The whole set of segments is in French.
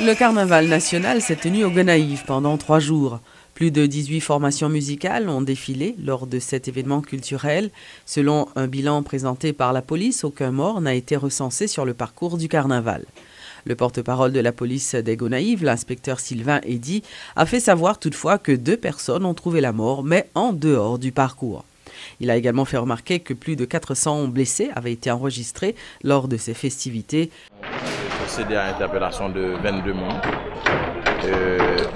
Le carnaval national s'est tenu au Gonaïves pendant 3 jours. Plus de 18 formations musicales ont défilé lors de cet événement culturel. Selon un bilan présenté par la police, aucun mort n'a été recensé sur le parcours du carnaval. Le porte-parole de la police des Gonaïves, l'inspecteur Sylvain Eddy, a fait savoir toutefois que 2 personnes ont trouvé la mort, mais en dehors du parcours. Il a également fait remarquer que plus de 400 blessés avaient été enregistrés lors de ces festivités. Procédé à l'interpellation de 22 membres.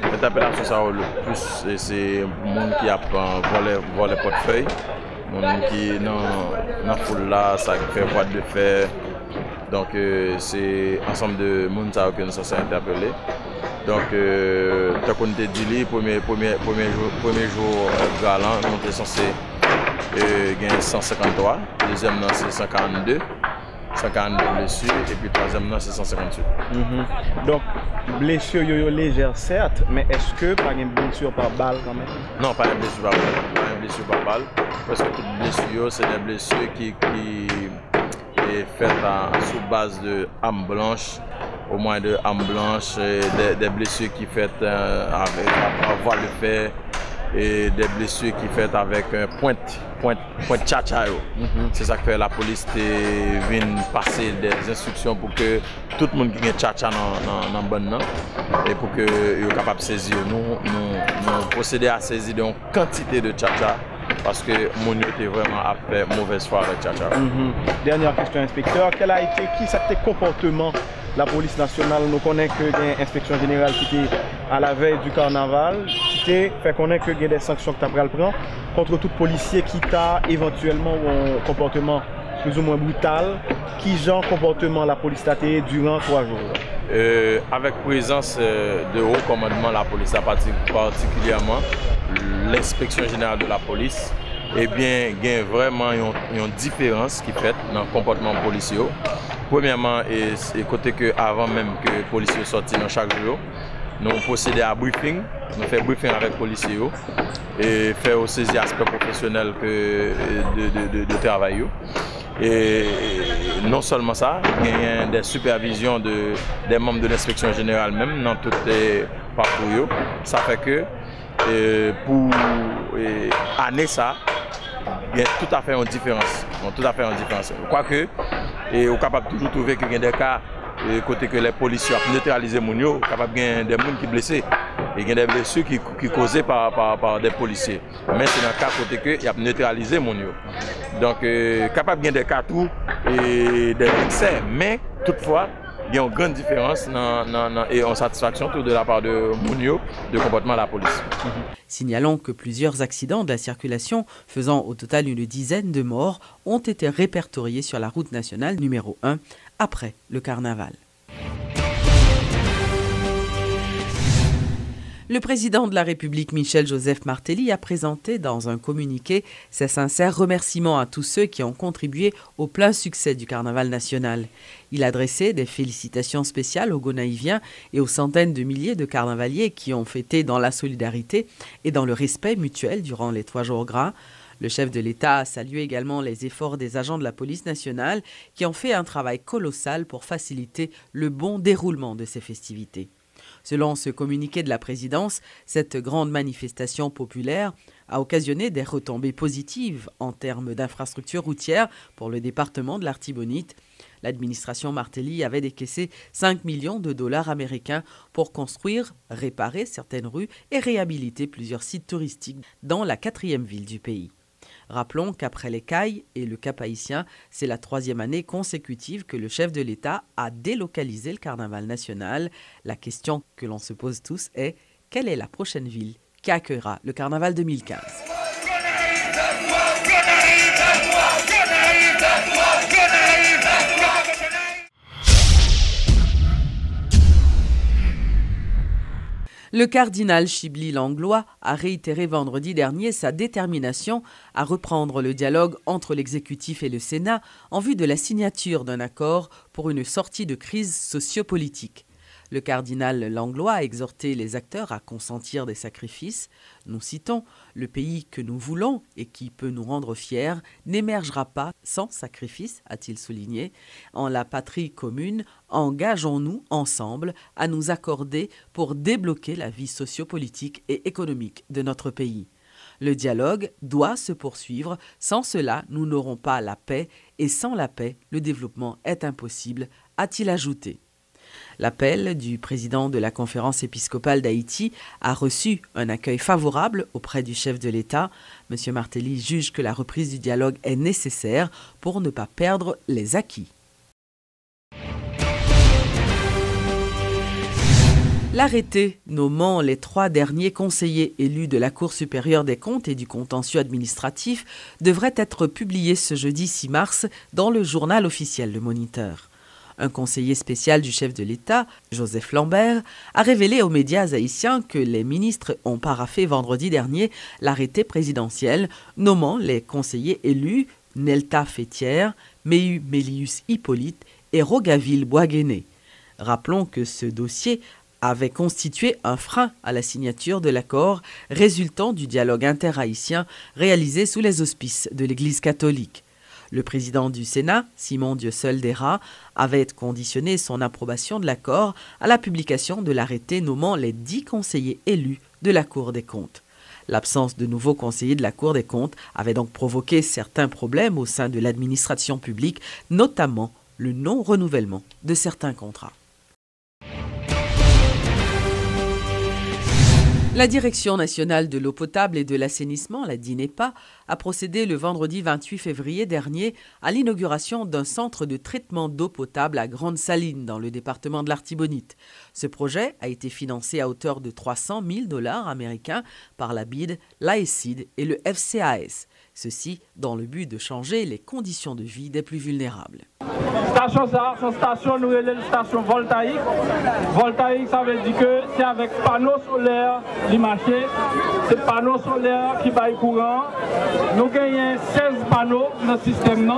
L'interpellation, ça le plus, c'est le monde qui a volé portefeuille, le monde qui dans la foule là, ça fait voie de fer. Donc c'est ensemble de monde que nous sommes interpellés. Donc, tant qu'on était dit, premier jour galant, nous étions censés gagner 153, deuxième c'est 142. 142 blessures et puis troisième c'est 158. Donc, blessures légères certes, mais est-ce que pas une blessure par balle quand même? Non, pas une blessure par balle. Pas une blessure par balle. Parce que toutes les blessures, c'est des blessures qui est faites sous base de âme blanche, au moins de âme blanche, des blessures qui sont faites avec un voile de fer et des blessures qui sont faites avec un pointe tcha-tcha. C'est ça que fait la police vient passer des instructions pour que tout le monde qui a tcha-tcha dans le bon et pour que soit capable de saisir. Nous procédons à saisir une quantité de tcha-tcha parce que mon était vraiment après mauvaise foi avec tcha-tcha. Dernière question, inspecteur. Quel a été, qui c'était comportement la police nationale? Nous connaissons que l'inspection générale qui était à la veille du carnaval, qui fait connaître que il y a des sanctions que tu as pris contre tout policier qui t'a éventuellement un comportement plus ou moins brutal. Qui genre comportement la police a été durant 3 jours? Avec présence de haut commandement de la police, particulièrement l'inspection générale de la police, eh bien, il y a vraiment une différence qui fait dans le comportement policier. Premièrement, et côté que avant même que les policiers sortent dans chaque jour, nous procédons à briefing, nous faisons briefing avec les policiers et faire aussi des aspects professionnels de travail. Et non seulement ça, il y a des supervisions des membres de l'inspection générale même dans tous les parcours. Ça fait que pour année ça, il y a tout à fait une différence. Quoique, on est capable de toujours trouver qu'il y a des cas côté que les policiers ont neutralisé les gens, capable de des gens qui sont blessés. Il y a des blessures qui sont causées par des policiers. Mais c'est dans le cas côté que il a neutralisé les gens. Donc, capable de des cas tout et des excès. Mais toutefois, il y a une grande différence et en satisfaction tout de la part de Mounio de comportement de la police. Signalons que plusieurs accidents de la circulation, faisant au total une dizaine de morts, ont été répertoriés sur la route nationale numéro 1 après le carnaval. Le président de la République, Michel-Joseph Martelly, a présenté dans un communiqué ses sincères remerciements à tous ceux qui ont contribué au plein succès du carnaval national. Il a adressé des félicitations spéciales aux Gonaïviens et aux centaines de milliers de carnavaliers qui ont fêté dans la solidarité et dans le respect mutuel durant les 3 jours gras. Le chef de l'État a salué également les efforts des agents de la police nationale qui ont fait un travail colossal pour faciliter le bon déroulement de ces festivités. Selon ce communiqué de la présidence, cette grande manifestation populaire a occasionné des retombées positives en termes d'infrastructures routières pour le département de l'Artibonite. L'administration Martelly avait décaissé 5 millions de dollars américains pour construire, réparer certaines rues et réhabiliter plusieurs sites touristiques dans la 4e ville du pays. Rappelons qu'après les Cayes et le Cap-Haïtien, c'est la 3e année consécutive que le chef de l'État a délocalisé le carnaval national. La question que l'on se pose tous est: quelle est la prochaine ville qui accueillera le carnaval 2015 ? Le cardinal Chibli Langlois a réitéré vendredi dernier sa détermination à reprendre le dialogue entre l'exécutif et le Sénat en vue de la signature d'un accord pour une sortie de crise sociopolitique. Le cardinal Langlois a exhorté les acteurs à consentir des sacrifices. Nous citons « Le pays que nous voulons et qui peut nous rendre fiers n'émergera pas sans sacrifice », a-t-il souligné. En la patrie commune, engageons-nous ensemble à nous accorder pour débloquer la vie sociopolitique et économique de notre pays. Le dialogue doit se poursuivre, sans cela nous n'aurons pas la paix et sans la paix, le développement est impossible, a-t-il ajouté. L'appel du président de la conférence épiscopale d'Haïti a reçu un accueil favorable auprès du chef de l'État. M. Martelly juge que la reprise du dialogue est nécessaire pour ne pas perdre les acquis. L'arrêté nommant les 3 derniers conseillers élus de la Cour supérieure des comptes et du contentieux administratif devrait être publié ce jeudi 6 mars dans le journal officiel Le Moniteur. Un conseiller spécial du chef de l'État, Joseph Lambert, a révélé aux médias haïtiens que les ministres ont paraphé vendredi dernier l'arrêté présidentiel nommant les conseillers élus Nelta Fétière, Méhu Mélius Hippolyte et Rogaville Boisguéné. Rappelons que ce dossier avait constitué un frein à la signature de l'accord résultant du dialogue interhaïtien réalisé sous les auspices de l'Église catholique. Le président du Sénat, Simon Dieusseul-Dera, avait conditionné son approbation de l'accord à la publication de l'arrêté nommant les 10 conseillers élus de la Cour des comptes. L'absence de nouveaux conseillers de la Cour des comptes avait donc provoqué certains problèmes au sein de l'administration publique, notamment le non-renouvellement de certains contrats. La Direction nationale de l'eau potable et de l'assainissement, la DINEPA, a procédé le vendredi 28 février dernier à l'inauguration d'un centre de traitement d'eau potable à Grande-Saline, dans le département de l'Artibonite. Ce projet a été financé à hauteur de 300 000 $ américains par la BID, l'AECID et le FCAS. Ceci dans le but de changer les conditions de vie des plus vulnérables. Station ça, c'est une station, nous appelons une station voltaïque. Voltaïque, ça veut dire que c'est avec panneaux solaires qui marchent. C'est panneaux solaires qui baillent courant. Nous gagnons 16 panneaux dans le système,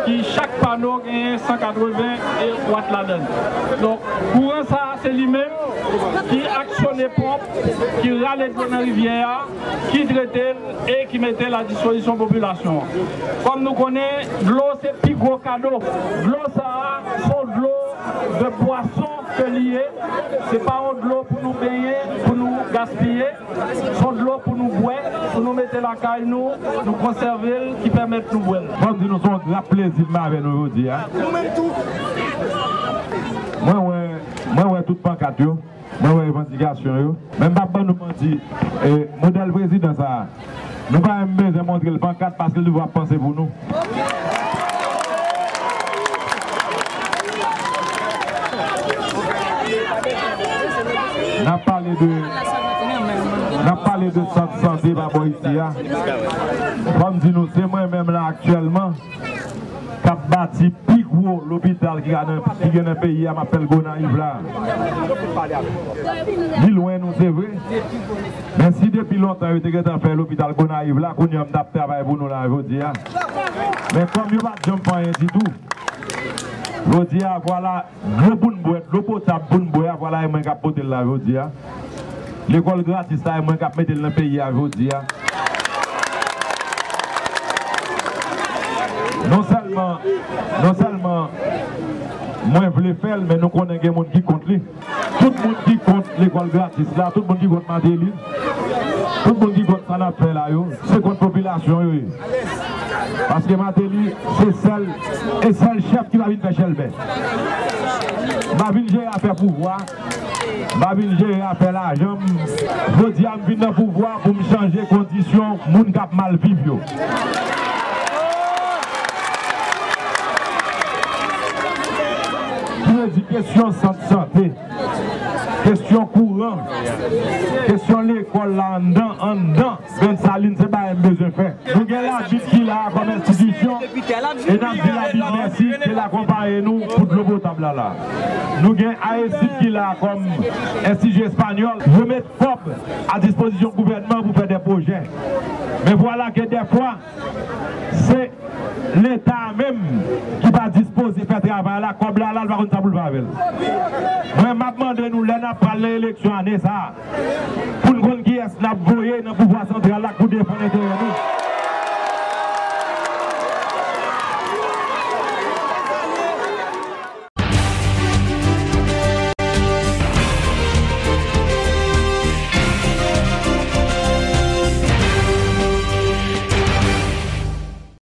qui chaque panneau gagne 180 watts là-dedans. Donc, courant ça, c'est lui-même qui actionne pompe, qui râle dans la rivière, qui traite et qui met à la disposition de la population. Comme nous connaissons, l'eau c'est plus gros cadeau. L'eau ça, c'est de l'eau de boisson que lié. C'est pas de l'eau pour nous baigner, pour nous gaspiller. C'est de l'eau pour nous boire, pour nous mettre la caille, nous conserver, qui permet de nous boire. Comme nous sommes un grand plaisir avec nous aujourd'hui. Nous-mêmes tout. Moi, tout pancarte. Moi, revendication, même papa nous dit, modèle président ça, nous pas besoin de montrer le pancarte parce qu'il doit penser pour nous. On a parlé de santé par ici. Comme dit nous, c'est moi-même là actuellement qui a bâti plus gros l'hôpital qui est dans le pays, à m'appelle Gonaïve là. Ni loin nous c'est vrai. Mais si depuis longtemps vous avez fait l'hôpital Gonaïve là, qu'on a travaillé pour nous là, je dis. Mais comme il n'y a pas de gens pour rien du tout. Je dis voilà, l'eau potable pour nous boire, voilà, il m'a porté là, je dis. L'école gratis, ça, il m'a mettre dans le pays, je dis. Non seulement, moi je voulais faire, mais nous connaissons des gens qui comptent. Tout le monde qui compte l'école gratis là, tout le monde qui compte Matéli, tout le monde qui compte ça n'a fait là, c'est contre la population. Parce que Matéli, c'est seul chef qui va venir faire Chelbet. Ma ville j'ai à faire pouvoir, ma ville j'ai à faire l'argent. Je dis à me venir pouvoir pour me changer les conditions, mon cap mal vivre. Question santé, question courant, question l'école là en dedans, Ben Saline, c'est pas un besoin fait. Nous avons la ville qui a comme institution, et nous avons la ville merci, qui l'accompagne nous pour de l'eau potable là. Nous avons AECID qui a comme institut espagnol, je mets FOP à disposition du gouvernement pour faire des projets. Mais voilà que des fois, c'est l'État même qui va disposer de faire travail là, comme là, va contre ça pour le faire. Moi, je demande nous, là, nous parlons de l'élection année ça. Pour nous qui est là, voyer dans le pouvoir central là, pour défendre l'intérêt nous.